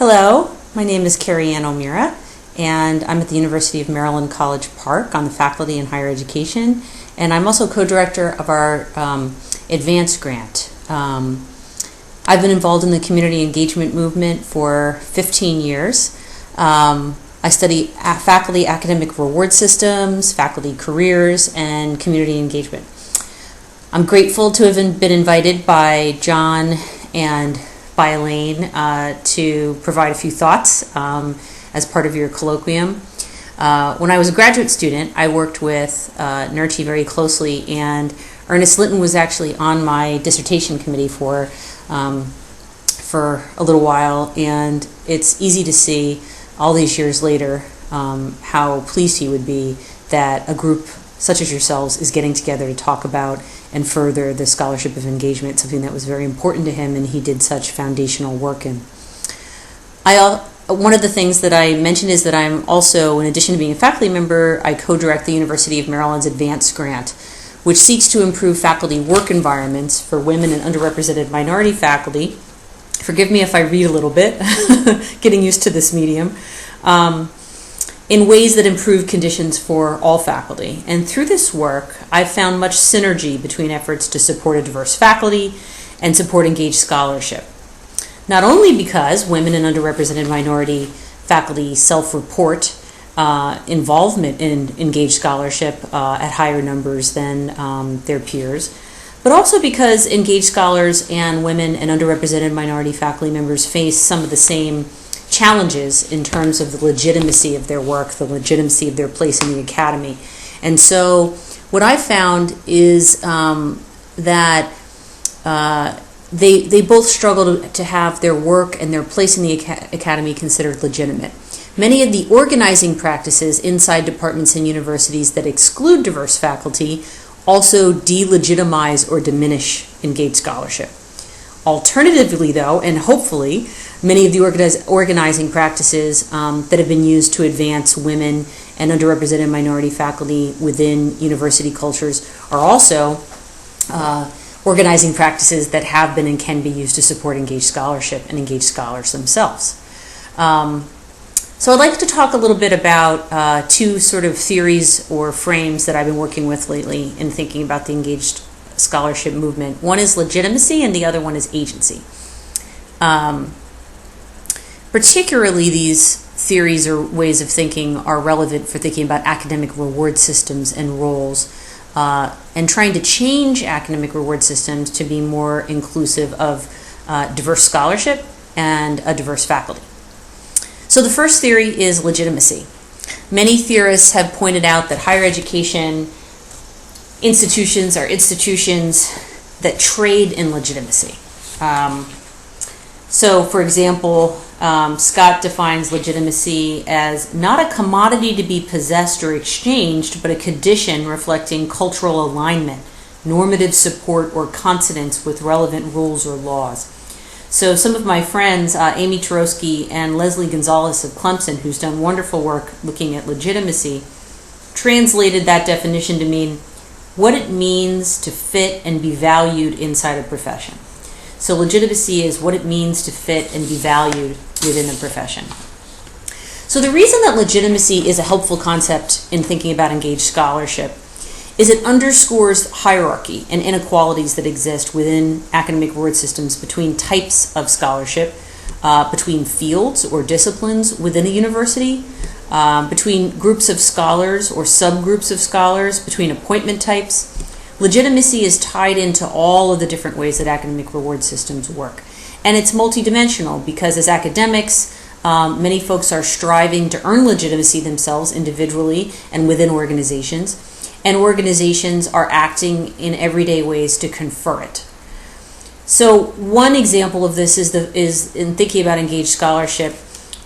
Hello, my name is KerryAnn O'Meara, and I'm at the University of Maryland College Park on the faculty in higher education, and I'm also co-director of our advanced grant. I've been involved in the community engagement movement for 15 years. I study faculty academic reward systems, faculty careers, and community engagement. I'm grateful to have been invited by John and by Elaine to provide a few thoughts as part of your colloquium. When I was a graduate student, I worked with NERCHI very closely, and Ernest Linton was actually on my dissertation committee for a little while, and it's easy to see all these years later how pleased he would be that a group such as yourselves is getting together to talk about and further the scholarship of engagement, something that was very important to him and he did such foundational work in. One of the things that I mentioned is that I'm also, in addition to being a faculty member, I co-direct the University of Maryland's advanced grant, which seeks to improve faculty work environments for women and underrepresented minority faculty. Forgive me if I read a little bit, getting used to this medium, in ways that improve conditions for all faculty. And through this work, I've found much synergy between efforts to support a diverse faculty and support engaged scholarship. Not only because women and underrepresented minority faculty self-report involvement in engaged scholarship at higher numbers than their peers, but also because engaged scholars and women and underrepresented minority faculty members face some of the same challenges in terms of the legitimacy of their work, the legitimacy of their place in the academy. And so what I found is that they both struggle to have their work and their place in the academy considered legitimate. Many of the organizing practices inside departments and universities that exclude diverse faculty also delegitimize or diminish engaged scholarship. Alternatively, though, and hopefully, many of the organizing practices that have been used to advance women and underrepresented minority faculty within university cultures are also organizing practices that have been and can be used to support engaged scholarship and engaged scholars themselves. So I'd like to talk a little bit about two sort of theories or frames that I've been working with lately in thinking about the engaged scholarship movement. One is legitimacy and the other one is agency. Particularly these theories or ways of thinking are relevant for thinking about academic reward systems and roles and trying to change academic reward systems to be more inclusive of diverse scholarship and a diverse faculty. So the first theory is legitimacy. Many theorists have pointed out that higher education institutions are institutions that trade in legitimacy. So, for example, Scott defines legitimacy as not a commodity to be possessed or exchanged, but a condition reflecting cultural alignment, normative support, or consonance with relevant rules or laws. So some of my friends, Amy Turowski and Leslie Gonzalez of Clemson, who's done wonderful work looking at legitimacy, translated that definition to mean what it means to fit and be valued inside a profession. So legitimacy is what it means to fit and be valued within a profession. So the reason that legitimacy is a helpful concept in thinking about engaged scholarship is it underscores hierarchy and inequalities that exist within academic reward systems between types of scholarship, between fields or disciplines within a university, between groups of scholars or subgroups of scholars, between appointment types. Legitimacy is tied into all of the different ways that academic reward systems work. And it's multidimensional because as academics, many folks are striving to earn legitimacy themselves individually and within organizations, and organizations are acting in everyday ways to confer it. So one example of this is in thinking about engaged scholarship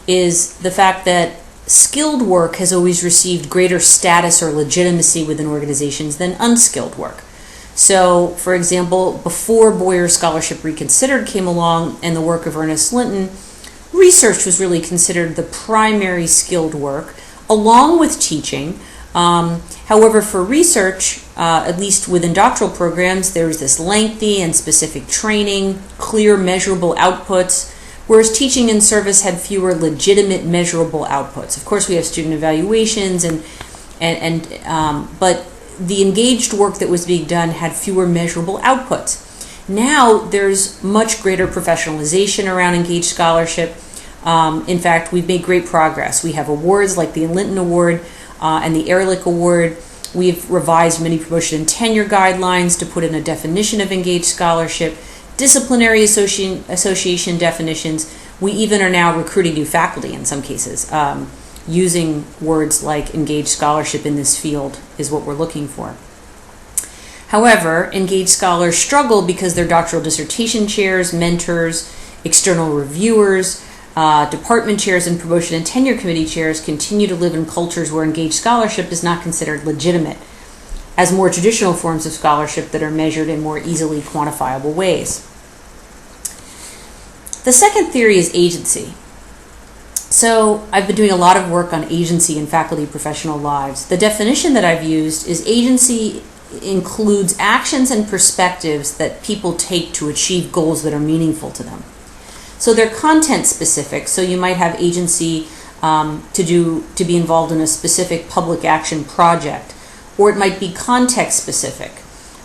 is the fact that skilled work has always received greater status or legitimacy within organizations than unskilled work. So, for example, before Boyer Scholarship Reconsidered came along and the work of Ernest Linton, research was really considered the primary skilled work, along with teaching. However, for research, at least within doctoral programs, there was this lengthy and specific training, clear measurable outputs, whereas teaching and service had fewer legitimate measurable outputs. Of course, we have student evaluations, but the engaged work that was being done had fewer measurable outputs. Now there's much greater professionalization around engaged scholarship. In fact, we've made great progress. We have awards like the Linton Award and the Ehrlich Award. We've revised many promotion and tenure guidelines to put in a definition of engaged scholarship, disciplinary association definitions. We even are now recruiting new faculty in some cases. Using words like engaged scholarship in this field is what we're looking for. However, engaged scholars struggle because their doctoral dissertation chairs, mentors, external reviewers, department chairs, and promotion and tenure committee chairs continue to live in cultures where engaged scholarship is not considered legitimate as more traditional forms of scholarship that are measured in more easily quantifiable ways. The second theory is agency. So I've been doing a lot of work on agency in faculty professional lives. The definition that I've used is agency includes actions and perspectives that people take to achieve goals that are meaningful to them. So they're content specific, so you might have agency to be involved in a specific public action project, or it might be context specific.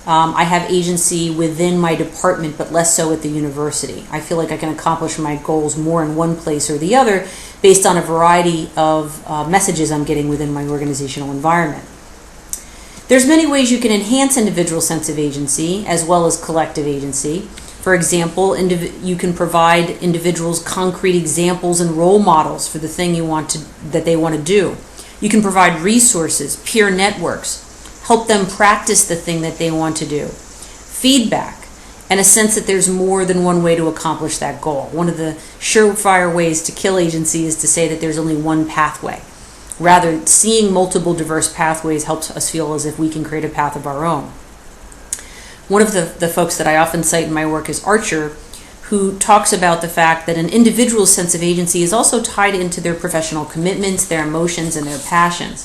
I have agency within my department, but less so at the university. I feel like I can accomplish my goals more in one place or the other based on a variety of messages I'm getting within my organizational environment. There's many ways you can enhance individual sense of agency as well as collective agency. For example, you can provide individuals concrete examples and role models for the thing that they want to do. You can provide resources, peer networks, help them practice the thing that they want to do, feedback, and a sense that there's more than one way to accomplish that goal. One of the surefire ways to kill agency is to say that there's only one pathway. Rather, seeing multiple diverse pathways helps us feel as if we can create a path of our own. One of the folks that I often cite in my work is Archer, who talks about the fact that an individual's sense of agency is also tied into their professional commitments, their emotions, and their passions.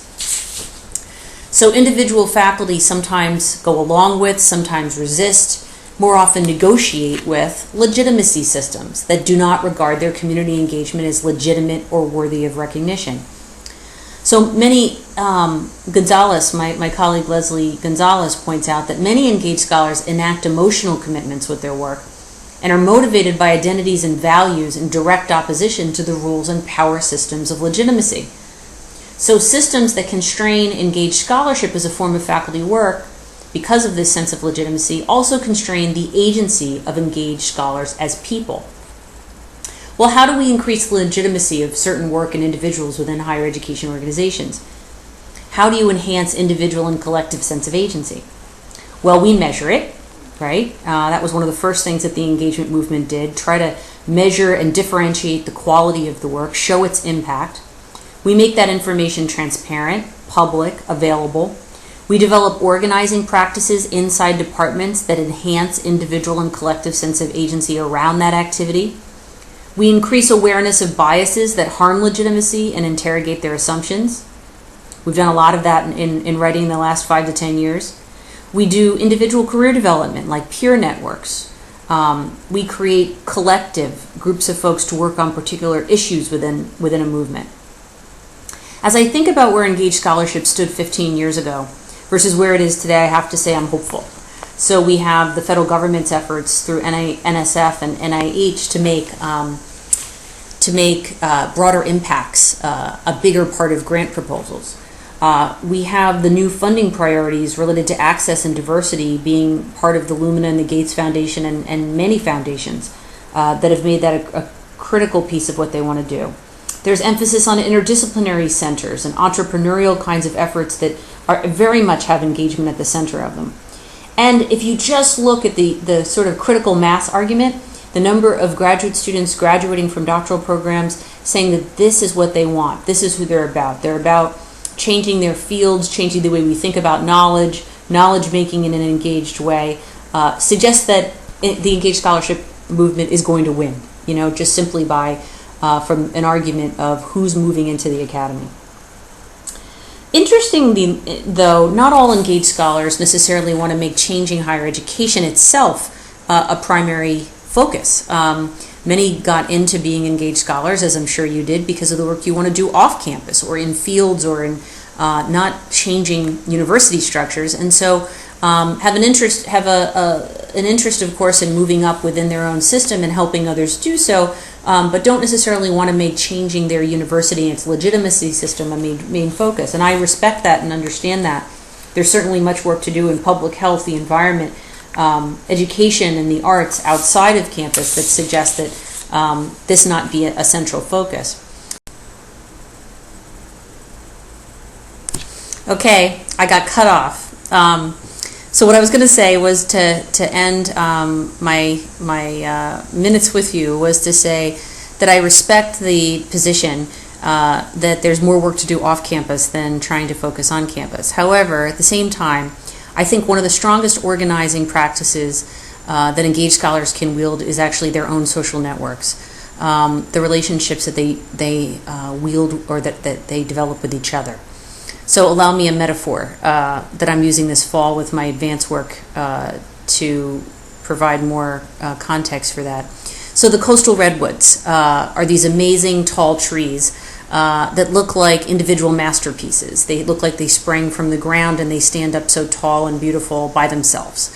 So individual faculty sometimes go along with, sometimes resist, more often negotiate with legitimacy systems that do not regard their community engagement as legitimate or worthy of recognition. So many, Gonzalez, my colleague Leslie Gonzalez points out that many engaged scholars enact emotional commitments with their work and are motivated by identities and values in direct opposition to the rules and power systems of legitimacy. So systems that constrain engaged scholarship as a form of faculty work, because of this sense of legitimacy, also constrain the agency of engaged scholars as people. Well, how do we increase the legitimacy of certain work and individuals within higher education organizations? How do you enhance individual and collective sense of agency? Well, we measure it, right? That was one of the first things that the engagement movement did, try to measure and differentiate the quality of the work, show its impact. We make that information transparent, public, available. We develop organizing practices inside departments that enhance individual and collective sense of agency around that activity. We increase awareness of biases that harm legitimacy and interrogate their assumptions. We've done a lot of that in writing in the last 5 to 10 years. We do individual career development like peer networks. We create collective groups of folks to work on particular issues within a movement. As I think about where engaged scholarship stood 15 years ago versus where it is today, I have to say I'm hopeful. So we have the federal government's efforts through NSF and NIH to make broader impacts a bigger part of grant proposals. We have the new funding priorities related to access and diversity being part of the Lumina and the Gates Foundation and many foundations that have made that a critical piece of what they want to do. There's emphasis on interdisciplinary centers and entrepreneurial kinds of efforts that are very much have engagement at the center of them. And if you just look at the sort of critical mass argument, the number of graduate students graduating from doctoral programs saying that this is what they want, this is who they're about. They're about changing their fields, changing the way we think about knowledge making in an engaged way, suggests that the engaged scholarship movement is going to win, just simply by from an argument of who's moving into the academy. Interestingly, though, not all engaged scholars necessarily want to make changing higher education itself a primary focus. Many got into being engaged scholars, as I'm sure you did, because of the work you want to do off campus or in fields or in not changing university structures, and so have an interest, of course, in moving up within their own system and helping others do so, but don't necessarily want to make changing their university and its legitimacy system a main focus. And I respect that and understand that. There's certainly much work to do in public health, the environment, education, and the arts outside of campus that suggest that this not be a central focus. Okay, I got cut off. So what I was going to say was to end my minutes with you was to say that I respect the position that there's more work to do off campus than trying to focus on campus. However, at the same time, I think one of the strongest organizing practices that engaged scholars can wield is actually their own social networks, the relationships that they wield or that they develop with each other. So allow me a metaphor that I'm using this fall with my advanced work to provide more context for that. So the coastal redwoods are these amazing tall trees that look like individual masterpieces. They look like they sprang from the ground and they stand up so tall and beautiful by themselves.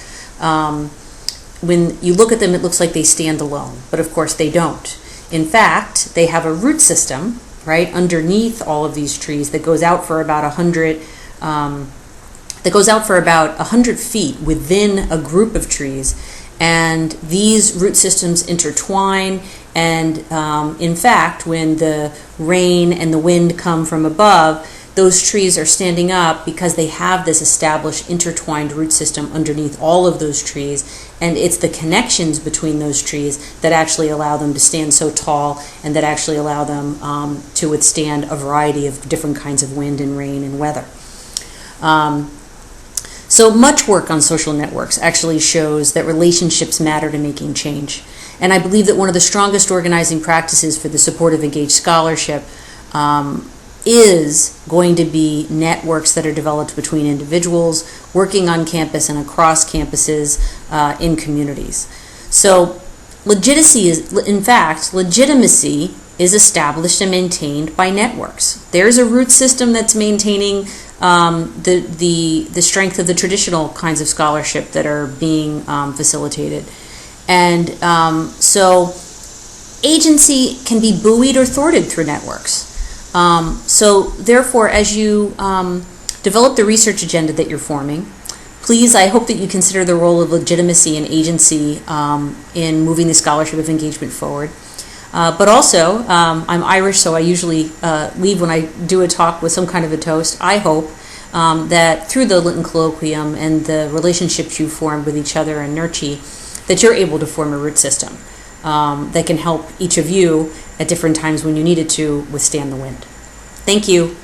When you look at them, it looks like they stand alone, but of course they don't. In fact, they have a root system right underneath all of these trees that goes out for about 100 feet within a group of trees, and these root systems intertwine, and in fact when the rain and the wind come from above, those trees are standing up because they have this established intertwined root system underneath all of those trees, and it's the connections between those trees that actually allow them to stand so tall and that actually allow them to withstand a variety of different kinds of wind and rain and weather. So much work on social networks actually shows that relationships matter to making change, and I believe that one of the strongest organizing practices for the support of engaged scholarship is going to be networks that are developed between individuals working on campus and across campuses in communities. So legitimacy is established and maintained by networks. There's a root system that's maintaining the strength of the traditional kinds of scholarship that are being facilitated. And so agency can be buoyed or thwarted through networks. So therefore, as you develop the research agenda that you're forming, please, I hope that you consider the role of legitimacy and agency in moving the scholarship of engagement forward. But also, I'm Irish, so I usually leave when I do a talk with some kind of a toast. I hope that through the Linton Colloquium and the relationships you form with each other and NERCHI, that you're able to form a root system that can help each of you at different times when you need it to withstand the wind. Thank you.